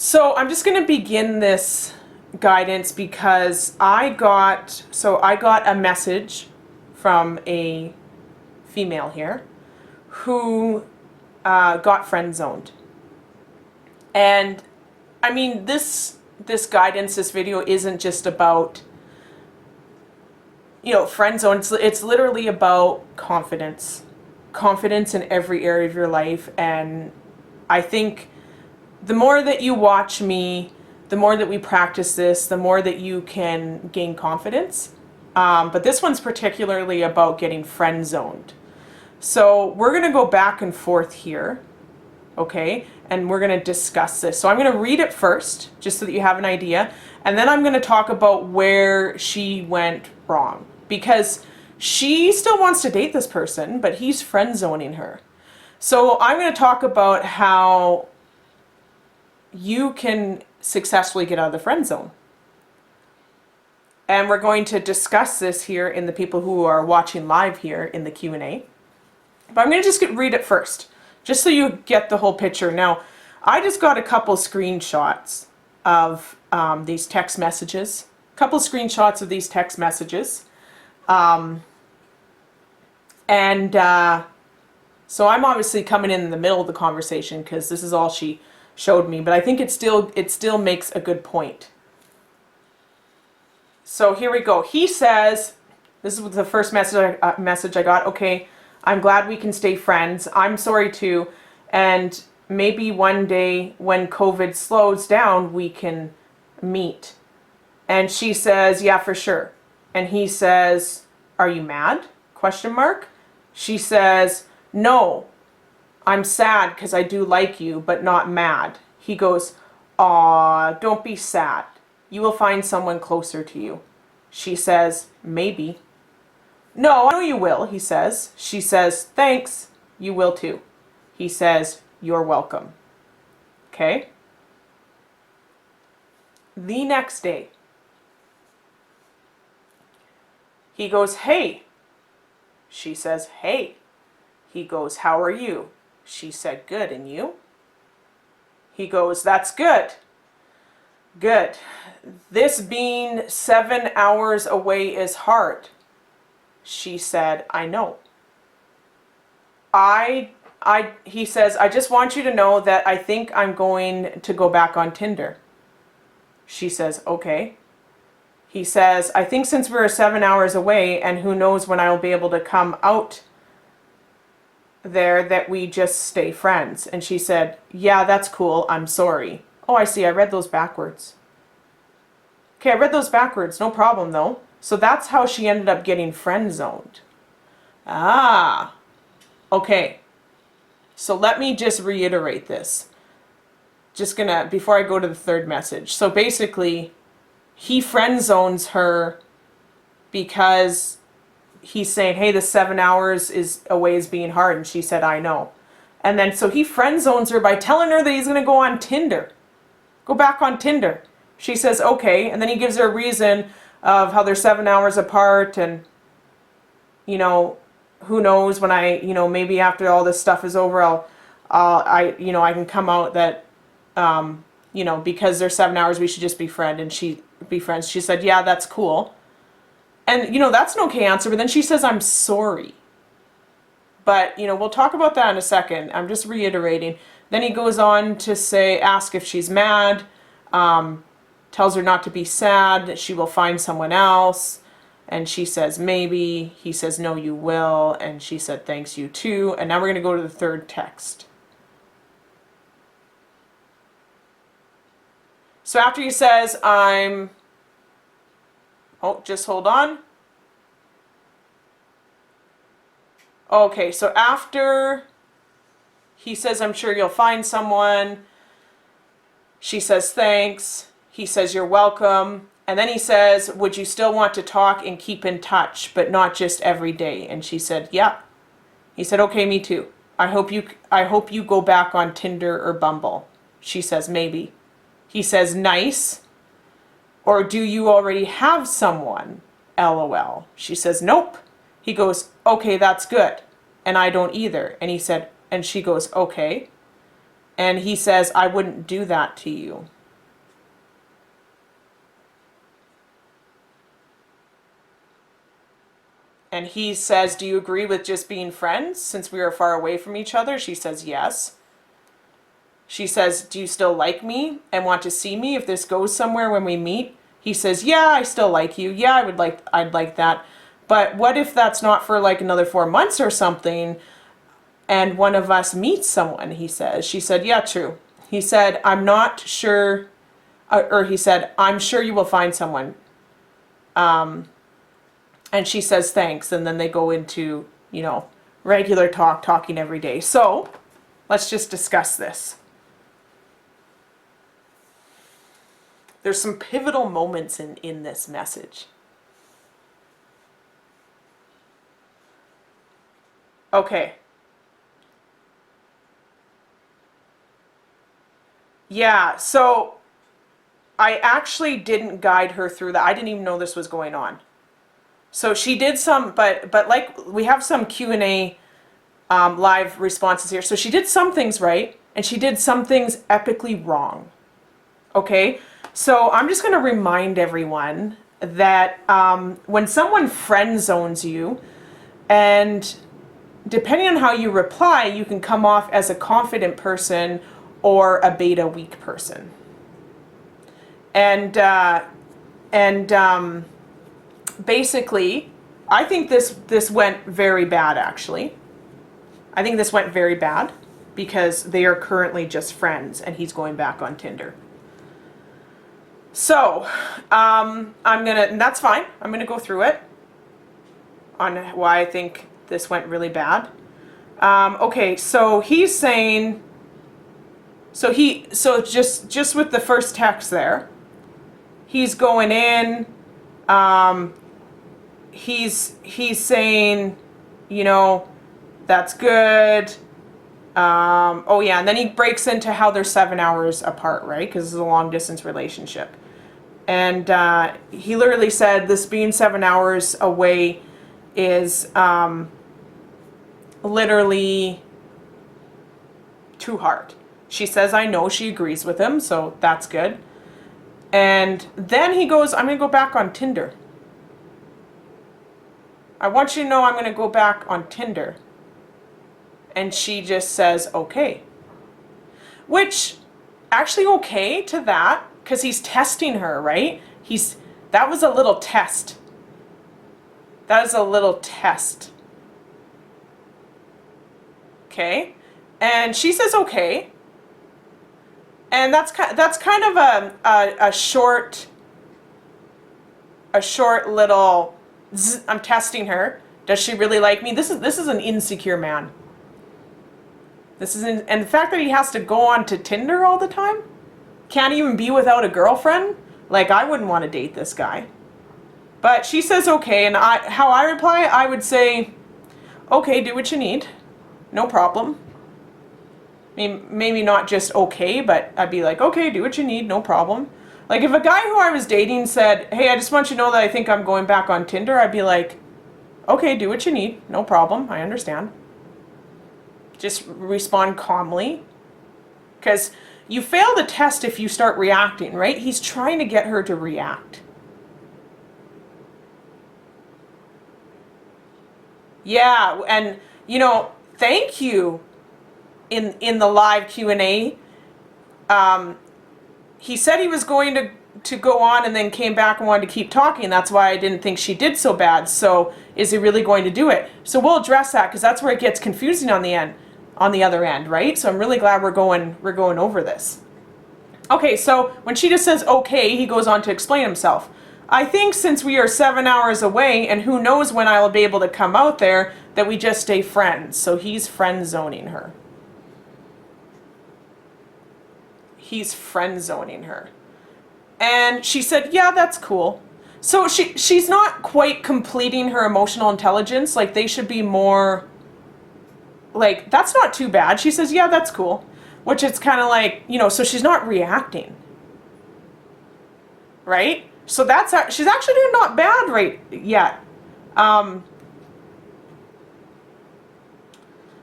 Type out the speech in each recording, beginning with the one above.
So I'm just going to begin this guidance because I got a message from a female here who got friend zoned. And I mean, this guidance, this video isn't just about, friend zone. It's literally about confidence in every area of your life. And I think the more that you watch me, the more that we practice this, the more that you can gain confidence. But this one's particularly about getting friend zoned. So we're going to go back and forth here, okay? And we're going to discuss this. So I'm going to read it first, just so that you have an idea. And then I'm going to talk about where she went wrong. Because she still wants to date this person, but he's friend zoning her. So I'm going to talk about how you can successfully get out of the friend zone. And we're going to discuss this here in the people who are watching live here in the Q&A. But I'm going to just read it first, just so you get the whole picture. Now, I just got a couple screenshots of these text messages. So I'm obviously coming in the middle of the conversation because this is all she showed me, but I think it still makes a good point. So here we go. He says, this is the first message I got. Okay, I'm glad we can stay friends. I'm sorry too, and maybe one day when COVID slows down, we can meet. And she says, yeah, for sure. And he says, are you mad? Question mark. She says, no. I'm sad because I do like you, but not mad. He goes, aw, don't be sad. You will find someone closer to you. She says, maybe. No, I know you will, he says. She says, thanks. You will too. He says, you're welcome. Okay? The next day, he goes, hey. She says, hey. He goes, how are you? She said, good, and you? He goes, that's good. Good. This being 7 hours away is hard. She said, I know. He says, I just want you to know that I think I'm going to go back on Tinder. She says, okay. He says, I think since we're 7 hours away and who knows when I'll be able to come out there, that we just stay friends. And she said, yeah, that's cool. I'm sorry. Oh, I see. I read those backwards. Okay, I read those backwards. No problem, though. So that's how she ended up getting friend zoned. Ah, okay. So let me just reiterate this. Before I go to the third message. So basically, he friend zones her because he's saying, hey, the 7 hours away is being hard. And she said, I know. And then so he friend zones her by telling her that he's going to go on Tinder. Go back on Tinder. She says, okay. And then he gives her a reason of how they're 7 hours apart. And, who knows when maybe after all this stuff is over, I can come out that, because they're 7 hours, we should just be friends. She said, yeah, that's cool. And, that's an okay answer. But then she says, I'm sorry. But, we'll talk about that in a second. I'm just reiterating. Then he goes on to ask if she's mad, tells her not to be sad, that she will find someone else. And she says, maybe. He says, no, you will. And she said, thanks, you too. And now we're going to go to the third text. So after he says, just hold on. Okay, so after he says, I'm sure you'll find someone. She says, thanks. He says, you're welcome. And then he says, would you still want to talk and keep in touch, but not just every day? And she said, yep. He said, okay, me too. I hope you go back on Tinder or Bumble. She says, maybe. He says, nice. Or do you already have someone? LOL. She says, nope. He goes, okay, that's good. And I don't either. And she goes, okay. And he says, I wouldn't do that to you. And he says, do you agree with just being friends since we are far away from each other? She says, yes. She says, do you still like me and want to see me if this goes somewhere when we meet? He says, yeah, I still like you. Yeah, I'd like that. But what if that's not for like another 4 months or something and one of us meets someone, he says. She said, yeah, true. He said, I'm not sure, or he said, I'm sure you will find someone. And she says, thanks. And then they go into, you know, regular talking every day. So let's just discuss this. There's some pivotal moments in this message. Okay. Yeah, so I actually didn't guide her through that. I didn't even know this was going on. So she did some, but like we have some Q&A live responses here. So she did some things right, and she did some things epically wrong. Okay, so I'm just going to remind everyone that when someone friend zones you, and depending on how you reply, you can come off as a confident person or a beta weak person. And basically, I think this went very bad, actually. I think this went very bad because they are currently just friends and he's going back on Tinder. So, and that's fine. I'm gonna go through it on why I think this went really bad. Okay, so he's saying, so just with the first text there, he's going in, he's saying, you know, that's good. Oh yeah, and then he breaks into how they're 7 hours apart, right? Because it's a long distance relationship. And he literally said this being 7 hours away is literally too hard. She says, I know, she agrees with him, so that's good. And then he goes, I'm going to go back on Tinder. I want you to know I'm going to go back on Tinder. And she just says, okay. Which, actually okay to that, because he's testing her, right? That was a little test. That is a little test. Okay? And she says, okay. And that's kind of a short little, I'm testing her. Does she really like me? This is an insecure man. And the fact that he has to go on to Tinder all the time, can't even be without a girlfriend. Like, I wouldn't want to date this guy. But she says okay, and how I reply, I would say, okay, do what you need, no problem. Maybe not just okay, but I'd be like, okay, do what you need, no problem. Like, if a guy who I was dating said, hey, I just want you to know that I think I'm going back on Tinder, I'd be like, okay, do what you need, no problem, I understand. Just respond calmly. Because you fail the test if you start reacting, right? He's trying to get her to react. Yeah, and, you know, thank you. In the live Q&A, he said he was going to go on and then came back and wanted to keep talking. That's why I didn't think she did so bad. So is he really going to do it? So we'll address that, because that's where it gets confusing on the other end, right? So I'm really glad we're going over this. Okay, so when she just says okay, he goes on to explain himself. I think since we are 7 hours away and who knows when I'll be able to come out there, that we just stay friends. So he's friend zoning her. He's friend zoning her. And she said, yeah, that's cool. So she's not quite completing her emotional intelligence. Like, they should be more, like, that's not too bad. She says, yeah, that's cool. Which it's kind of like, you know, so she's not reacting. Right? So she's actually doing not bad right yet.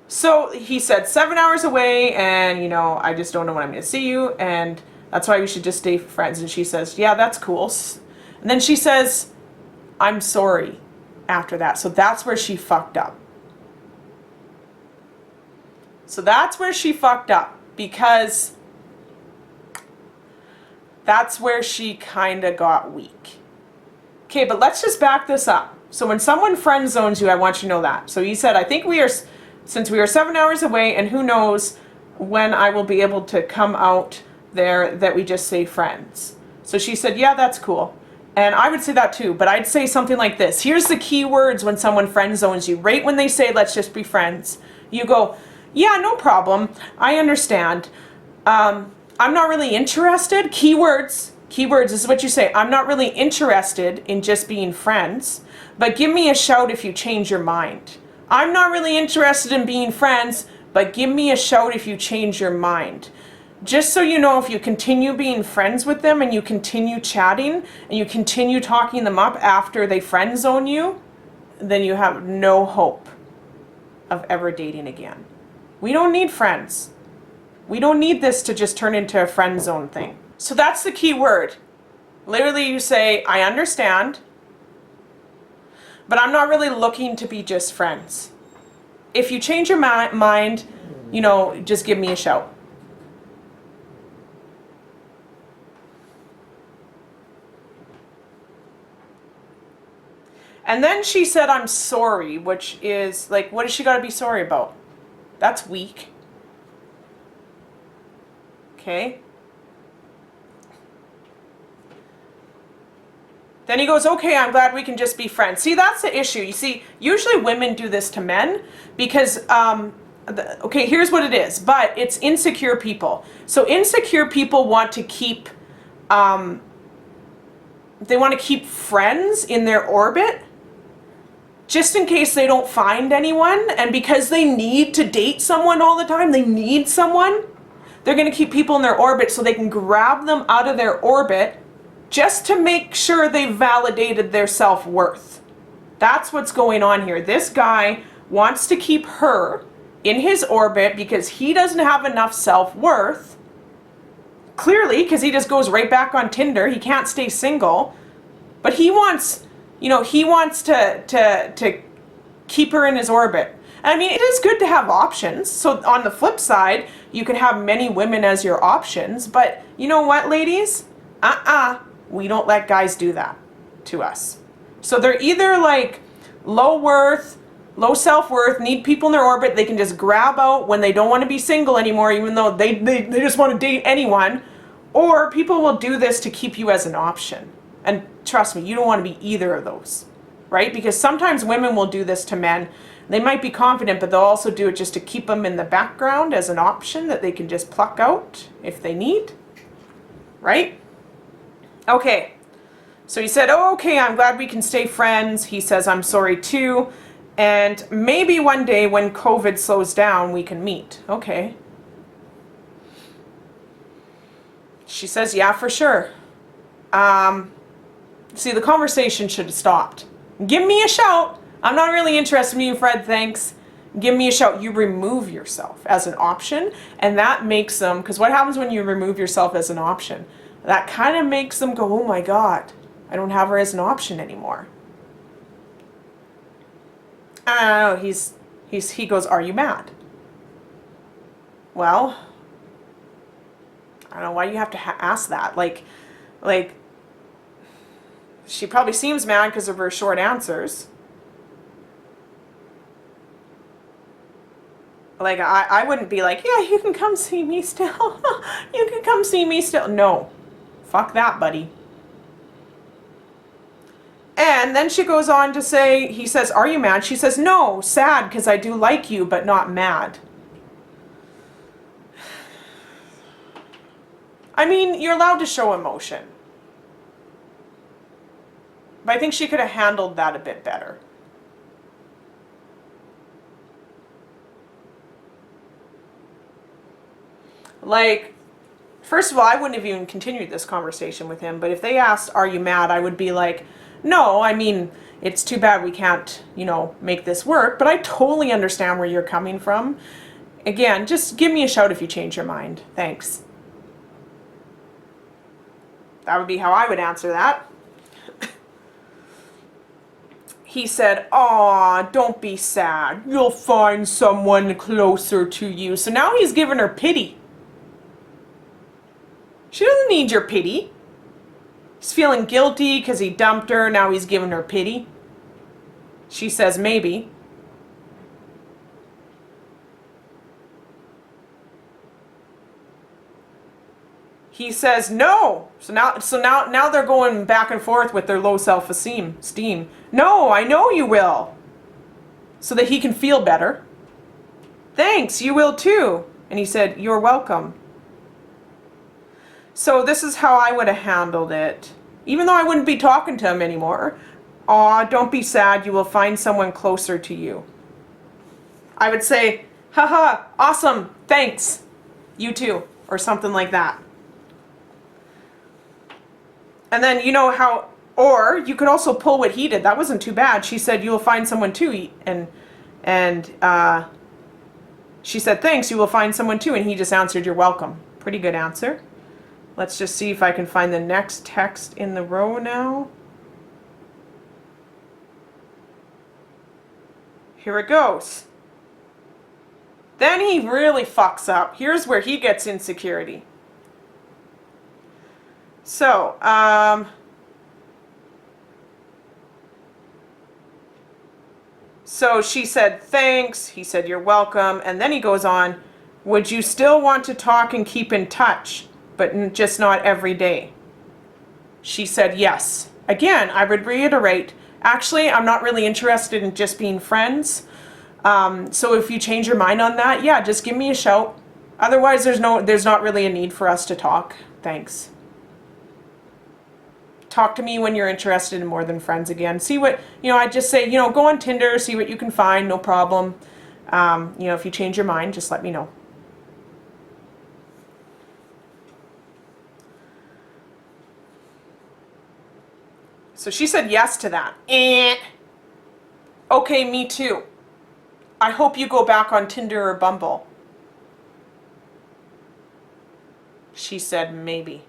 So he said 7 hours away, and you know, I just don't know when I'm going to see you, and that's why we should just stay friends. And she says, yeah, that's cool. And then she says, I'm sorry after that. So that's where she fucked up. So that's where she fucked up, because that's where she kind of got weak. Okay, but let's just back this up. So when someone friend zones you, I want you to know that. So he said, I think since we are 7 hours away, and who knows when I will be able to come out there, that we just say friends. So she said, yeah, that's cool. And I would say that too, but I'd say something like this. Here's the key words when someone friend zones you. Right when they say, let's just be friends, you go, yeah, no problem. I understand. I'm not really interested. Keywords, this is what you say. I'm not really interested in just being friends, but give me a shout if you change your mind. I'm not really interested in being friends, but give me a shout if you change your mind. Just so you know, if you continue being friends with them and you continue chatting and you continue talking them up after they friend zone you, then you have no hope of ever dating again. We don't need friends. We don't need this to just turn into a friend zone thing. So that's the key word. Literally you say, I understand, but I'm not really looking to be just friends. If you change your mind, you know, just give me a shout. And then she said, I'm sorry, which is like, what has she got to be sorry about? That's weak. Okay. Then he goes, okay, I'm glad we can just be friends. See, that's the issue. You see, usually women do this to men because, okay, here's what it is, but it's insecure people. So insecure people want to keep, they want to keep friends in their orbit just in case they don't find anyone. And because they need to date someone all the time, they need someone, they're going to keep people in their orbit so they can grab them out of their orbit just to make sure they validated their self-worth. That's what's going on here. This guy wants to keep her in his orbit because he doesn't have enough self-worth. Clearly, because he just goes right back on Tinder. He can't stay single. But he wants, you know, he wants to keep her in his orbit. I mean, it is good to have options. So on the flip side, you can have many women as your options. But you know what, ladies? We don't let guys do that to us. So they're either like low worth, low self-worth, need people in their orbit they can just grab out when they don't want to be single anymore, even though they just want to date anyone. Or people will do this to keep you as an option. And trust me, you don't want to be either of those, right? Because sometimes women will do this to men. They might be confident, but they'll also do it just to keep them in the background as an option that they can just pluck out if they need, right? Okay, so he said, oh, okay, I'm glad we can stay friends. He says, I'm sorry too. And maybe one day when COVID slows down, we can meet. Okay. She says, yeah, for sure. See, the conversation should have stopped. Give me a shout. I'm not really interested in you, Fred, thanks. Give me a shout. You remove yourself as an option, and that makes them, because what happens when you remove yourself as an option? That kind of makes them go, oh my God, I don't have her as an option anymore. I don't know, he goes, are you mad? Well, I don't know why you have to ask that. Like, she probably seems mad because of her short answers. Like, I wouldn't be like, yeah, you can come see me still. You can come see me still. No. Fuck that, buddy. And then she goes on to say, he says, are you mad? She says, no, sad because I do like you, but not mad. I mean, you're allowed to show emotion. But I think she could have handled that a bit better. Like, first of all, I wouldn't have even continued this conversation with him, but if they asked, are you mad? I would be like, no, I mean, it's too bad we can't, make this work, but I totally understand where you're coming from. Again, just give me a shout if you change your mind. Thanks. That would be how I would answer that. He said, "Aw, don't be sad. You'll find someone closer to you." So now he's giving her pity. She doesn't need your pity. He's feeling guilty because he dumped her. Now he's giving her pity. She says maybe. He says no. So now they're going back and forth with their low self-esteem. No, I know you will. So that he can feel better. Thanks, you will too. And he said, "You're welcome." So this is how I would have handled it. Even though I wouldn't be talking to him anymore. Aw, don't be sad, you will find someone closer to you. I would say, "Haha, awesome, thanks. You too." Or something like that. And then or you could also pull what he did. That wasn't too bad. She said, "You will find someone too." And she said, "Thanks, you will find someone too." And he just answered, "You're welcome." Pretty good answer. Let's just see if I can find the next text in the row now. Here it goes. Then he really fucks up. Here's where he gets insecurity. So, so she said, "Thanks." He said, "You're welcome." And then he goes on, "Would you still want to talk and keep in touch, but just not every day?" She said, "Yes." Again, I would reiterate, actually, I'm not really interested in just being friends. So if you change your mind on that, yeah, just give me a shout. Otherwise, there's not really a need for us to talk. Thanks. Talk to me when you're interested in more than friends again. See what, I just say, go on Tinder, see what you can find, no problem. If you change your mind, just let me know. So she said yes to that. Okay, me too. I hope you go back on Tinder or Bumble. She said maybe.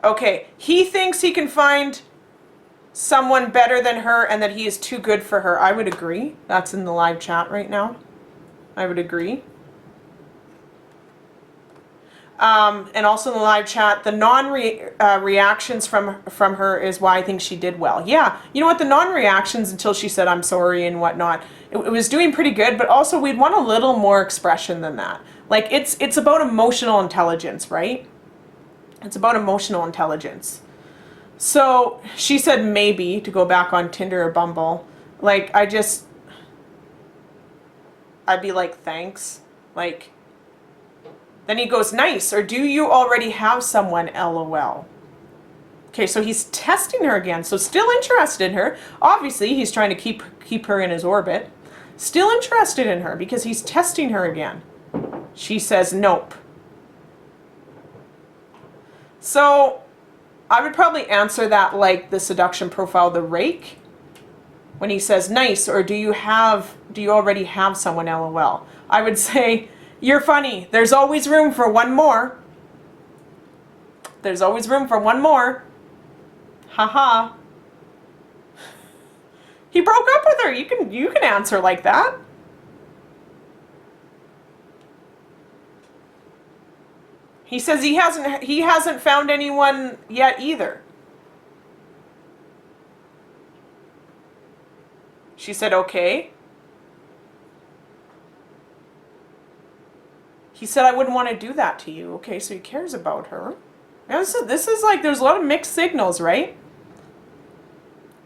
Okay, he thinks he can find someone better than her and that he is too good for her. I would agree. That's in the live chat right now. I would agree. And also in the live chat, the non-reactions from her is why I think she did well. Yeah, you know what? The non-reactions until she said "I'm sorry" and whatnot, it was doing pretty good. But also, we'd want a little more expression than that. Like it's about emotional intelligence, right? It's about emotional intelligence. So she said maybe to go back on Tinder or Bumble. Like I'd be like, "Thanks." Like. Then he goes, "Nice, or do you already have someone, LOL?" Okay, so he's testing her again. So still interested in her. Obviously, he's trying to keep her in his orbit. Still interested in her because he's testing her again. She says nope. So I would probably answer that like the seduction profile, the rake. When he says nice, or do you already have someone, LOL? I would say, "You're funny. There's always room for one more." There's always room for one more. Haha. He broke up with her. You can answer like that. He says he hasn't found anyone yet either. She said okay. He said, "I wouldn't want to do that to you." Okay, so he cares about her. Now, this is like, there's a lot of mixed signals, right?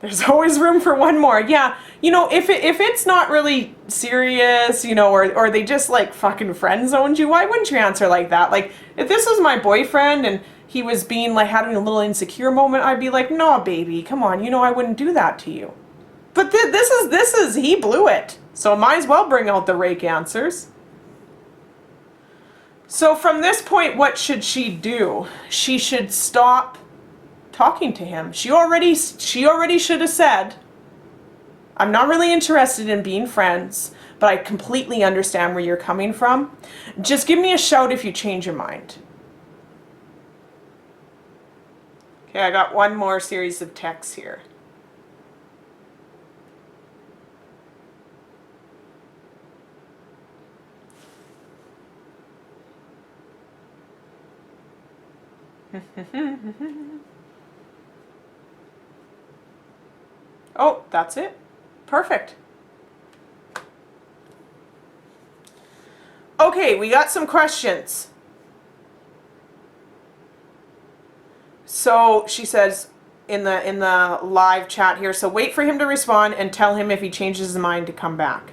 There's always room for one more. Yeah, if it's not really serious, or they just like fucking friend zoned you, why wouldn't you answer like that? Like, if this was my boyfriend and he was being like having a little insecure moment, I'd be like, "No, baby, come on, I wouldn't do that to you." But this is he blew it. So might as well bring out the rake answers. So from this point, what should she do? She should stop talking to him. She already should have said, I'm not really interested in being friends, but I completely understand where you're coming from. Just give me a shout if you change your mind. Okay, I got one more series of texts here. Oh, that's it. Perfect. Okay, we got some questions. So she says in the live chat here, so wait for him to respond and tell him if he changes his mind to come back.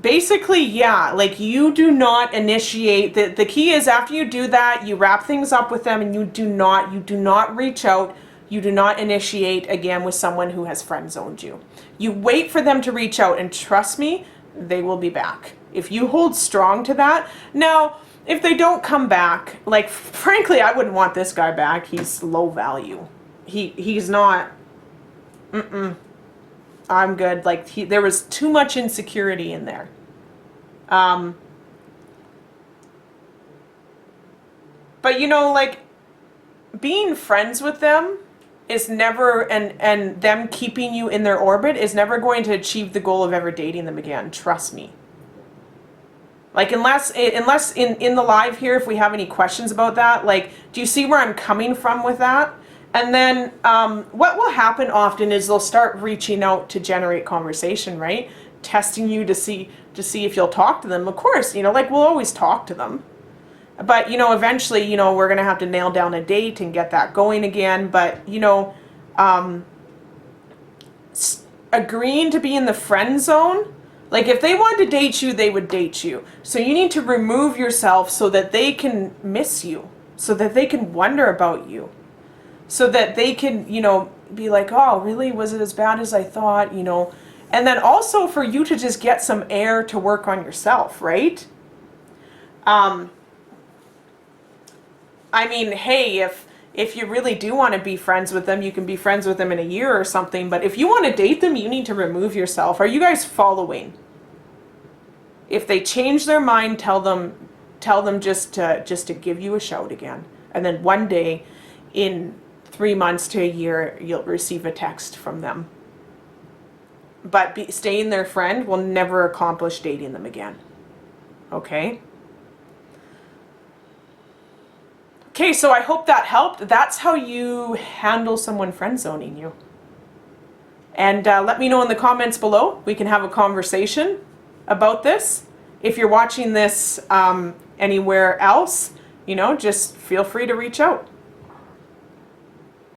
Basically, yeah, like you do not initiate, the key is after you do that, you wrap things up with them and you do not reach out, you do not initiate again with someone who has friend zoned you. You wait for them to reach out and trust me, they will be back. If you hold strong to that. Now, if they don't come back, like frankly, I wouldn't want this guy back. He's low value. He's not, I'm good. Like there was too much insecurity in there. But you know, like being friends with them is never, and them keeping you in their orbit is never going to achieve the goal of ever dating them again. Trust me. Like unless in the live here, if we have any questions about that, like, do you see where I'm coming from with that? And then what will happen often is they'll start reaching out to generate conversation, right? Testing you to see if you'll talk to them. Of course, you know, like we'll always talk to them. But, you know, eventually, you know, we're going to have to nail down a date and get that going again. But, you know, agreeing to be in the friend zone, like if they wanted to date you, they would date you. So you need to remove yourself so that they can miss you, so that they can wonder about you, so that they can, you know, be like, oh, really? Was it as bad as I thought? You know, and then also for you to just get some air to work on yourself, right? I mean, hey, if you really do want to be friends with them, you can be friends with them in a year or something. But if you want to date them, you need to remove yourself. Are you guys following? If they change their mind, tell them just to give you a shout again. And then one day, in 3 months to a year, you'll receive a text from them. But staying their friend will never accomplish dating them again. Okay? Okay, so I hope that helped. That's how you handle someone friend zoning you. And let me know in the comments below. We can have a conversation about this. If you're watching this anywhere else, you know, just feel free to reach out.